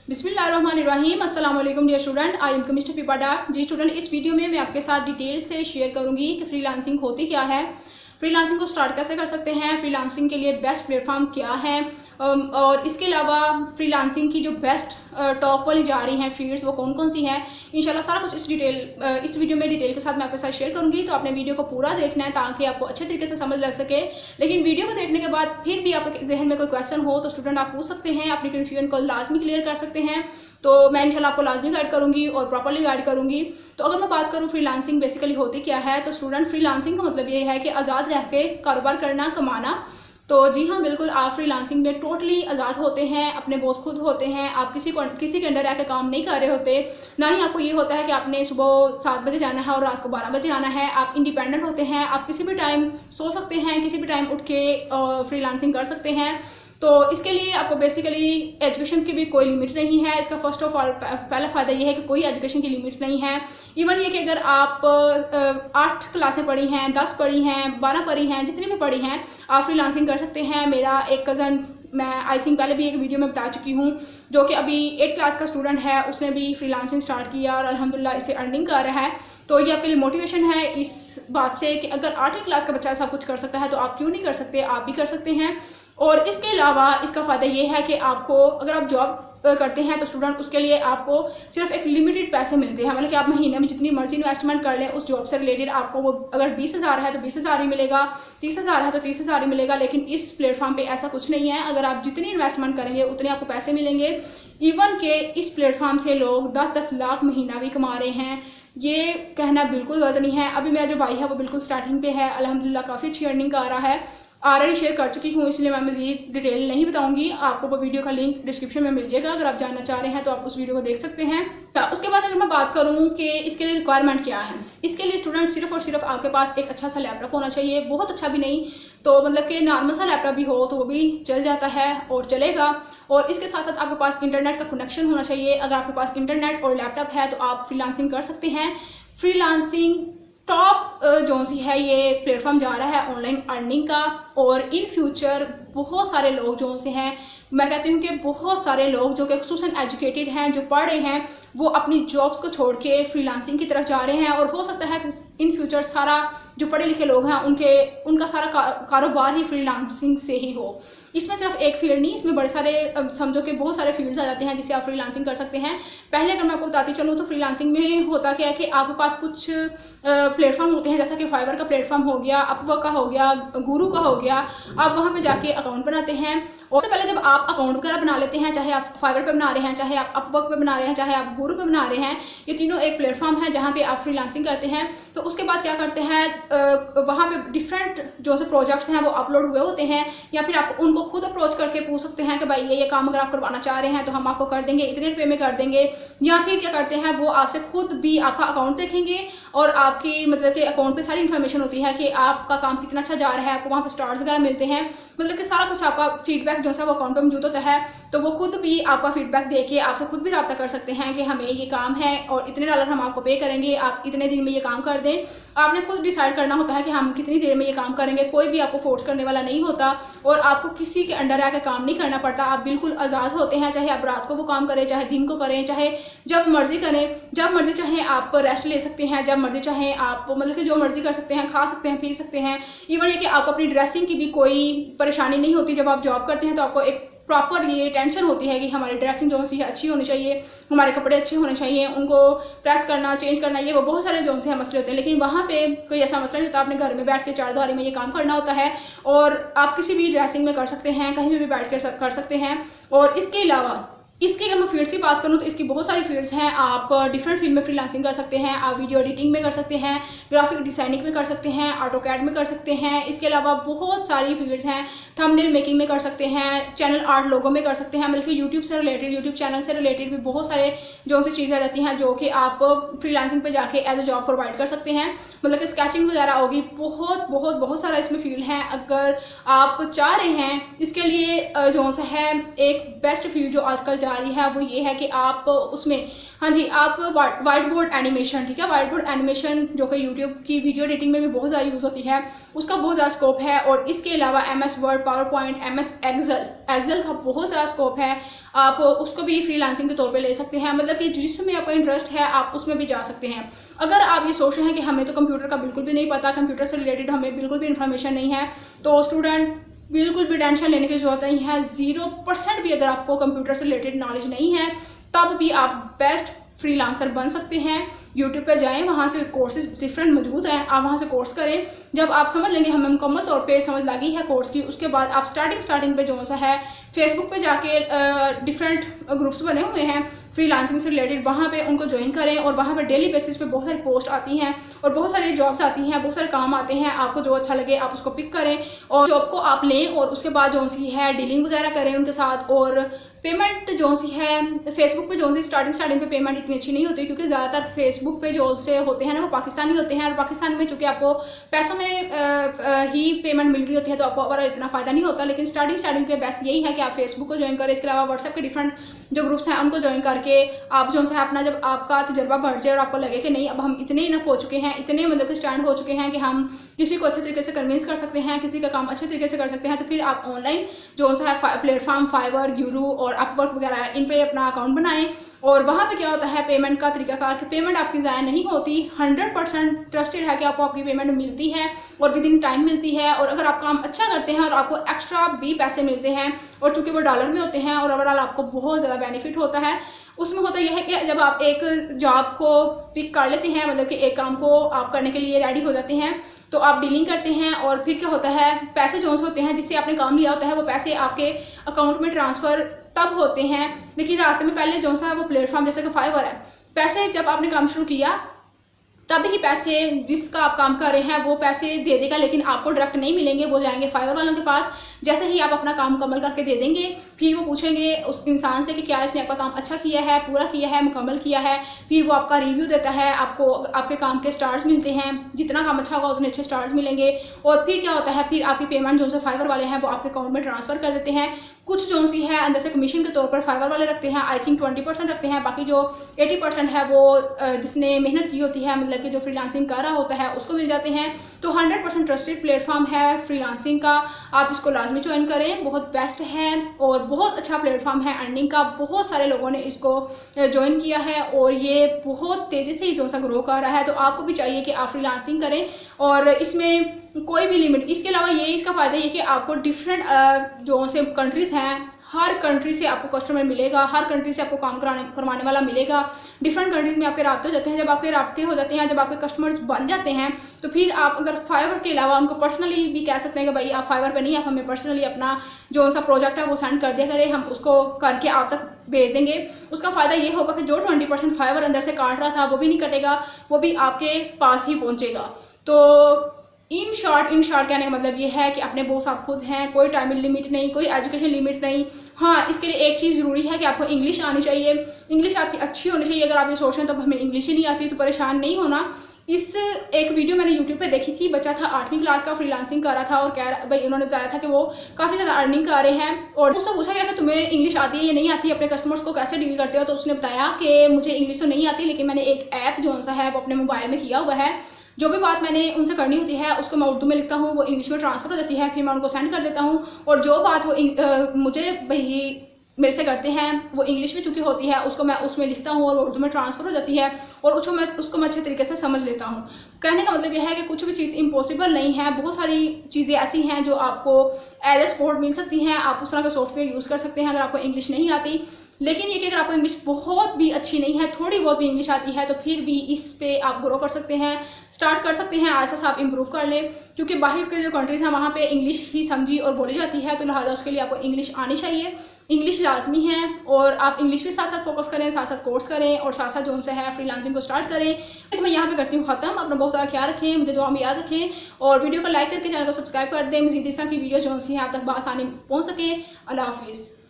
बिस्मिल्लाहिर्रहमानिर्रहीम। अस्सलाम वालेकुम dear student, I am chemistry Pipada. जी स्टूडेंट, इस वीडियो में मैं आपके साथ डिटेल से शेयर करूंगी कि फ्रीलांसिंग होती क्या है, फ्रीलांसिंग को स्टार्ट कैसे कर सकते हैं, फ्रीलांसिंग के लिए बेस्ट प्लेटफॉर्म क्या है, और इसके अलावा फ्रीलांसिंग की जो बेस्ट टॉप वाली जा रही हैं फील्ड्स वो कौन कौन सी हैं। इंशाल्लाह सारा कुछ इस वीडियो में डिटेल के साथ मैं आपके साथ शेयर करूंगी। तो आपने वीडियो को पूरा देखना है ताकि आपको अच्छे तरीके से समझ लग सके। लेकिन वीडियो को देखने के बाद फिर भी आपके जहन में कोई क्वेश्चन हो तो स्टूडेंट आप पूछ सकते हैं, अपनी कन्फ्यूजन को लाजमी क्लियर कर सकते हैं। तो मैं इंशाल्लाह आपको लाजमी गाइड करूंगी और प्रॉपर्ली गाइड करूंगी। तो अगर मैं बात करूं फ्रीलांसिंग बेसिकली होती क्या है, तो स्टूडेंट फ्रीलांसिंग का मतलब ये है कि आज़ाद रह के कारोबार करना, कमाना। तो जी हाँ, बिल्कुल आप फ्रीलांसिंग में टोटली आज़ाद होते हैं, अपने बॉस खुद होते हैं, आप किसी के अंडर रह के काम नहीं कर रहे होते। ना ही आपको ये होता है कि आपने सुबह 7 बजे जाना है और रात को 12 बजे आना है। आप इंडिपेंडेंट होते हैं, आप किसी भी टाइम सो सकते हैं, किसी भी टाइम उठ के फ्रीलांसिंग कर सकते हैं। तो इसके लिए आपको बेसिकली एजुकेशन की भी कोई लिमिट नहीं है। इसका फर्स्ट ऑफ ऑल पहला फ़ायदा ये है कि कोई एजुकेशन की लिमिट नहीं है। इवन ये कि अगर आप 8 क्लासें पढ़ी हैं, 10 पढ़ी हैं, 12 पढ़ी हैं, जितनी भी पढ़ी हैं, आप फ्रीलांसिंग कर सकते हैं। मेरा एक कज़न, मैं आई थिंक पहले भी एक वीडियो में बता चुकी हूँ, जो कि अभी 8 क्लास का स्टूडेंट है, उसने भी फ्रीलांसिंग स्टार्ट किया और अल्हम्दुलिल्लाह इसे अर्निंग कर रहा है। तो ये आपके लिए मोटिवेशन है इस बात से कि अगर 8वीं क्लास का बच्चा सब कुछ कर सकता है तो आप क्यों नहीं कर सकते, आप भी कर सकते हैं। और इसके अलावा इसका फ़ायदा ये है कि आपको अगर आप जॉब करते हैं तो स्टूडेंट उसके लिए आपको सिर्फ एक लिमिटेड पैसे मिलते हैं। मतलब कि आप महीने में जितनी मर्जी इन्वेस्टमेंट कर लें उस जॉब से रिलेटेड, आपको वो अगर 20,000 है तो 20,000 ही मिलेगा, 30,000 है तो 30,000 ही मिलेगा। लेकिन इस प्लेटफॉर्म पे ऐसा कुछ नहीं है। अगर आप जितनी इन्वेस्टमेंट करेंगे उतने आपको पैसे मिलेंगे। इवन के इस प्लेटफॉर्म से लोग 10-10 लाख महीना भी कमा रहे हैं। ये कहना बिल्कुल गलत नहीं है। अभी मेरा जो भाई है वो बिल्कुल स्टार्टिंग पे है, अल्हम्दुलिल्लाह काफ़ी अच्छी अर्निंग कर रहा है। ऑलरेडी शेयर कर चुकी हूँ, इसलिए मैं मज़ीद डिटेल नहीं बताऊंगी। आपको वो वीडियो का लिंक डिस्क्रिप्शन में मिल जाएगा, अगर आप जानना चाह रहे हैं तो आप उस वीडियो को देख सकते हैं। उसके बाद अगर मैं बात करूँ कि इसके लिए रिक्वायरमेंट क्या है, इसके लिए स्टूडेंट सिर्फ और सिर्फ आपके पास एक अच्छा सा लैपटॉप होना चाहिए। बहुत अच्छा भी नहीं तो मतलब कि नॉर्मल सा लैपटॉप भी हो तो वो भी चल जाता है और चलेगा। और इसके साथ साथ आपके पास इंटरनेट का कनेक्शन होना चाहिए। अगर आपके पास इंटरनेट और लैपटॉप है तो आप फ्रीलांसिंग कर सकते हैं। फ्रीलांसिंग टॉप जो सी है ये प्लेटफॉर्म जा रहा है ऑनलाइन अर्निंग का। और इन फ्यूचर बहुत सारे लोग जो से हैं, मैं कहती हूँ कि बहुत सारे लोग जो कि खुसूसन एजुकेटेड हैं, जो पढ़ रहे हैं, वो अपनी जॉब्स को छोड़ के फ्रीलांसिंग की तरफ जा रहे हैं। और हो सकता है कि इन फ्यूचर सारा जो पढ़े लिखे लोग हैं उनका सारा कारोबार ही फ्रीलांसिंग से ही हो। इसमें सिर्फ एक फील्ड नहीं, इसमें बड़े सारे समझो कि बहुत सारे फील्ड्स आ जाते हैं जिससे आप फ्रीलांसिंग कर सकते हैं। पहले अगर मैं आपको बताती चलूँ तो फ्रीलांसिंग में होता क्या है कि आपके पास कुछ प्लेटफॉर्म होते हैं, जैसा कि फाइवर का प्लेटफॉर्म हो गया, अपवर्क का हो गया, गुरु का हो गया। आप वहाँ पे जाके अकाउंट बनाते हैं। और उससे पहले जब आप अकाउंट वगैरह बना लेते हैं, चाहे आप फाइवर पे बना रहे हैं, चाहे आप अपवर्क पे बना रहे हैं, चाहे आप गुरु पे बना रहे हैं, ये तीनों एक प्लेटफॉर्म है जहाँ पे आप फ्रीलांसिंग करते हैं। तो उसके बाद क्या करते हैं, वहाँ पे डिफरेंट जो से प्रोजेक्ट्स हैं वो अपलोड हुए होते हैं, या फिर आप उनको खुद अप्रोच करके पूछ सकते हैं कि भाई ये काम अगर आप करवाना चाह रहे हैं तो हम आपको कर देंगे, इतने रुपये में कर देंगे। या फिर क्या करते हैं, वो आपसे खुद भी आपका अकाउंट देखेंगे और आपकी मतलब कि अकाउंट पे सारी इन्फॉर्मेशन होती है कि आपका काम कितना अच्छा जा रहा है, आपको वहाँ पे स्टार्स वगैरह मिलते हैं। मतलब कि सारा कुछ आपका फीडबैक जो सा वो अकाउंट पे मौजूद होता है। तो वो खुद भी आपका फीडबैक दे के आपसे खुद भी रब्ता कर सकते हैं कि हमें ये काम है और इतने डॉलर हम आपको पे करेंगे, आप इतने दिन में ये काम कर दें। आपने खुद डिसाइड करना होता है कि हम कितनी देर में ये काम करेंगे, कोई भी आपको फोर्स करने वाला नहीं होता और आपको किसी के अंडर आकर काम नहीं करना पड़ता। आप बिल्कुल आज़ाद होते हैं, चाहे आप रात को वो काम करें, चाहे दिन को करें, चाहे जब मर्जी करें, जब मर्जी चाहे आप रेस्ट ले सकते हैं, जब मर्जी चाहे आप मतलब कि जो मर्जी कर सकते हैं, खा सकते हैं, पी सकते हैं। इवन ये कि आपको अपनी ड्रेसिंग की भी कोई परेशानी नहीं होती। जब आप जॉब करते हैं तो आपको एक प्रॉपर ये टेंशन होती है कि हमारी ड्रेसिंग जो सी है अच्छी होनी चाहिए, हमारे कपड़े अच्छे होने चाहिए, उनको प्रेस करना, चेंज करना, ये वो बहुत सारे जो से मसले होते हैं। लेकिन वहाँ पे कोई ऐसा मसला नहीं होता। आपने घर में बैठ के चारदीवारी में ये काम करना होता है और आप किसी भी ड्रेसिंग में कर सकते हैं, कहीं भी बैठ कर सकते हैं। और इसके अलावा इसके अगर मैं फील्ड्स की बात करूँ तो इसकी बहुत सारी फील्ड्स हैं। आप डिफरेंट फील्ड में फ्रीलांसिंग कर सकते हैं। आप वीडियो एडिटिंग में कर सकते हैं, ग्राफिक डिज़ाइनिंग में कर सकते हैं, ऑटोकैड में कर सकते हैं। इसके अलावा बहुत सारी फील्ड्स हैं। थंबनेल मेकिंग में कर सकते हैं, चैनल आर्ट लोगों में कर सकते हैं। बल्कि यूट्यूब से रिलेटेड, यूट्यूब चैनल से रिलेटेड भी बहुत सारे जो सी चीज़ें आ जाती हैं जो कि आप फ्रीलांसिंग पे जाके एज ए जॉब प्रोवाइड कर सकते हैं। मतलब कि स्केचिंग वगैरह होगी, बहुत बहुत बहुत सारा इसमें फील्ड है। अगर आप चाह रहे हैं इसके लिए जो सा है एक बेस्ट फील्ड जो आजकल जा रही है वो ये है कि आप उसमें, हाँ जी, आप वाइट बोर्ड एनिमेशन, ठीक है, वाइट बोर्ड एनिमेशन जो कि यूट्यूब की वीडियो एडिटिंग में भी बहुत ज़्यादा यूज़ होती है, उसका बहुत ज़्यादा स्कोप है। और इसके अलावा MS Word, PowerPoint, MS Excel का बहुत ज़्यादा स्कोप है। आप उसको भी फ्रीलांसिंग के तौर पे ले सकते हैं, मतलब कि जिसमें आपका इंटरेस्ट है आप उसमें भी जा सकते हैं। अगर आप ये सोच रहे हैं कि हमें तो कंप्यूटर का बिल्कुल भी नहीं पता, कंप्यूटर से रिलेटेड हमें बिल्कुल भी इंफॉर्मेशन नहीं है, तो स्टूडेंट बिल्कुल भी टेंशन लेने की जरूरत नहीं है। 0% भी अगर आपको कंप्यूटर से रिलेटेड नॉलेज नहीं है तब भी आप बेस्ट फ्रीलांसर बन सकते हैं। यूट्यूब पे जाएं, वहाँ से कोर्सेज डिफरेंट मौजूद हैं, आप वहाँ से कोर्स करें। जब आप समझ लेंगे हमें मुकम्मल तौर पे समझ लगी है कोर्स की, उसके बाद आप स्टार्टिंग पे जो सा है फेसबुक पे जाके डिफरेंट ग्रुप्स बने हुए हैं फ्रीलांसिंग से रिलेटेड, वहाँ पे उनको ज्वाइन करें। और वहाँ पे डेली बेसिस पे बहुत सारी पोस्ट आती हैं और बहुत सारी जॉब्स आती हैं, बहुत सारे काम आते हैं। आपको जो अच्छा लगे आप उसको पिक करें और जॉब को आप लें और उसके बाद जो सी है डीलिंग वगैरह करें उनके साथ। और पेमेंट जो सी है फेसबुक पे जो सी स्टार्टिंग पे पेमेंट इतनी अच्छी नहीं होती, क्योंकि ज़्यादातर फेसबुक पे जो से होते हैं ना वो पाकिस्तानी होते हैं, और पाकिस्तान में चूँकि आपको पैसों में ही पेमेंट मिल रही होती है तो आपको और इतना फ़ायदा नहीं होता। लेकिन स्टार्टिंग पे बेस्ट यही है कि आप फेसबुक को ज्वाइन करें। इसके अलावा व्हाट्सएप के डिफरेंट जो ग्रुप्स हैं उनको ज्वाइन करके आप जो है अपना, जब आपका तजर्बा बढ़ जाए और आपको लगे कि नहीं अब हम इतने इनफ हो चुके हैं, इतने मतलब कि स्टैंड हो चुके हैं कि हम किसी को अच्छे तरीके से कन्विंस कर सकते हैं, किसी का काम अच्छे तरीके से कर सकते हैं, तो फिर आप ऑनलाइन जो है प्लेटफॉर्म फाइवर, यूरू और अपवर्क वगैरह इन पे अपना अकाउंट बनाएं। और वहाँ पे क्या होता है पेमेंट का तरीकाकार कि पेमेंट आपकी ज़ाया नहीं होती, 100% ट्रस्टेड है कि आपको आपकी पेमेंट मिलती है और विद इन टाइम मिलती है। और अगर आप काम अच्छा करते हैं और आपको एक्स्ट्रा भी पैसे मिलते हैं, और चूँकि वो डॉलर में होते हैं और ओवरऑल आपको बहुत ज़्यादा बेनिफिट होता है। उसमें होता यह है कि जब आप एक जॉब को पिक कर लेते हैं, मतलब कि एक काम को आप करने के लिए रेडी हो जाते हैं, तो आप डीलिंग करते हैं और फिर क्या होता है पैसे जो होते हैं जिससे आपने काम लिया होता है वो पैसे आपके अकाउंट में ट्रांसफ़र तब होते हैं। लेकिन रास्ते में पहले जो सा वो प्लेटफॉर्म जैसे कि फाइवर है, पैसे जब आपने काम शुरू किया तभी ही पैसे जिसका आप काम कर रहे हैं वो पैसे दे देगा, लेकिन आपको डायरेक्ट नहीं मिलेंगे, वो जाएंगे फाइवर वालों के पास। जैसे ही आप अपना काम मुकम्मल करके दे देंगे फिर वो पूछेंगे उस इंसान से कि क्या इसने आपका काम अच्छा किया है, पूरा किया है, मुकम्मल किया है। फिर वो आपका रिव्यू देता है, आपको आपके काम के स्टार्स मिलते हैं, जितना काम अच्छा होगा उतने अच्छे स्टार्स मिलेंगे। और फिर क्या होता है फिर आपकी पेमेंट जो से फाइवर वाले हैं वो आपके अकाउंट में ट्रांसफ़र कर देते हैं। कुछ जो सी है अंदर से कमीशन के तौर पर फाइवर वाले रखते हैं, आई थिंक 20% रखते हैं, बाकी जो 80% है वो जिसने मेहनत की होती है, मतलब कि जो फ्रीलांसिंग कर रहा होता है उसको मिल जाते हैं। तो 100% ट्रस्टेड प्लेटफॉर्म है फ्रीलांसिंग का, आप इसको लाजमी ज्वाइन करें, बहुत बेस्ट है और बहुत अच्छा प्लेटफॉर्म है अर्निंग का। बहुत सारे लोगों ने इसको ज्वाइन किया है और ये बहुत तेज़ी से जो सा ग्रो कर रहा है। तो आपको भी चाहिए कि आप फ्रीलांसिंग करें और इसमें कोई भी लिमिट, इसके अलावा ये इसका फ़ायदा ये कि आपको डिफरेंट जो से कंट्रीज़ हैं, हर कंट्री से आपको कस्टमर मिलेगा, हर कंट्री से आपको काम करवाने वाला मिलेगा। डिफरेंट कंट्रीज़ में आपके राब्ते हो जाते हैं, जब आपके राब्ते हो जाते हैं, जब आपके कस्टमर्स बन जाते हैं तो फिर आप अगर फाइवर के अलावा उनको पर्सनली भी कह सकते हैं कि भाई आप फाइवर पे नहीं, आप हमें पर्सनली अपना जो सा प्रोजेक्ट है वो सेंड कर दिया करें, हम उसको करके आप तक भेज देंगे। उसका फ़ायदा ये होगा कि जो 20% फाइवर अंदर से काट रहा था वो भी नहीं कटेगा, वो भी आपके पास ही पहुँचेगा। तो इन शॉर्ट कहने का मतलब ये है कि अपने बॉस आप खुद हैं, कोई टाइम लिमिट नहीं, कोई एजुकेशन लिमिट नहीं। हाँ, इसके लिए एक चीज़ ज़रूरी है कि आपको इंग्लिश आनी चाहिए, इंग्लिश आपकी अच्छी होनी चाहिए। अगर आप ये सोच रहे हैं तो हमें इंग्लिश ही नहीं आती तो परेशान नहीं होना। इस एक वीडियो मैंने यूट्यूब पे देखी थी, बच्चा था 8वीं क्लास का, फ्रीलांसिंग कर रहा था और कह रहा भाई उन्होंने बताया था कि वो काफ़ी ज़्यादा अर्निंग कर रहे हैं। और उससे पूछा गया कि तुम्हें इंग्लिश आती है या नहीं आती, अपने कस्टमर्स को कैसे डील करते हो, तो उसने बताया कि मुझे इंग्लिश तो नहीं आती लेकिन मैंने एक ऐप जो सा है वो अपने मोबाइल में किया हुआ है, जो भी बात मैंने उनसे करनी होती है उसको मैं उर्दू में लिखता हूँ, वो इंग्लिश में ट्रांसफ़र हो जाती है, फिर मैं उनको सेंड कर देता हूँ। और जो बात वो मुझे भाई मेरे से करते हैं वो इंग्लिश में चूँकि होती है उसको मैं उसमें लिखता हूँ और उर्दू में ट्रांसफ़र हो जाती है और उसको मैं अच्छे तरीके से समझ लेता हूँ। कहने का मतलब यह है कि कुछ भी चीज़ इम्पॉसिबल नहीं है, बहुत सारी चीज़ें ऐसी हैं जो आपको एज ए सपोर्ट मिल सकती हैं। आप उस तरह का सॉफ्टवेयर यूज़ कर सकते हैं अगर आपको इंग्लिश नहीं आती। लेकिन ये कि अगर आपको इंग्लिश बहुत भी अच्छी नहीं है, थोड़ी बहुत भी इंग्लिश आती है, तो फिर भी इस पे आप ग्रो कर सकते हैं, स्टार्ट कर सकते हैं, ऐसा आप इम्प्रूव कर लें। क्योंकि बाहर के जो कंट्रीज़ हैं वहाँ पे इंग्लिश ही समझी और बोली जाती है, तो लिहाजा उसके लिए आपको इंग्लिश आनी चाहिए, इंग्लिश लाजमी है। और आप इंग्लिश के साथ साथ फोकस करें, साथ साथ कोर्स करें और साथ साथ जो उनसे है फ्रीलांसिंग को स्टार्ट करें। तो मैं यहाँ पे करती हूँ ख़त्म। अपना बहुत सारा ख्याल रखें, मुझे दुआ में याद रखें और वीडियो को लाइक करके चैनल को सब्सक्राइब कर दें। मज़ीद इस तरह की वीडियो जो सी हैं आप तक बआसानी पहुँच सके। अल्लाह हाफिज़।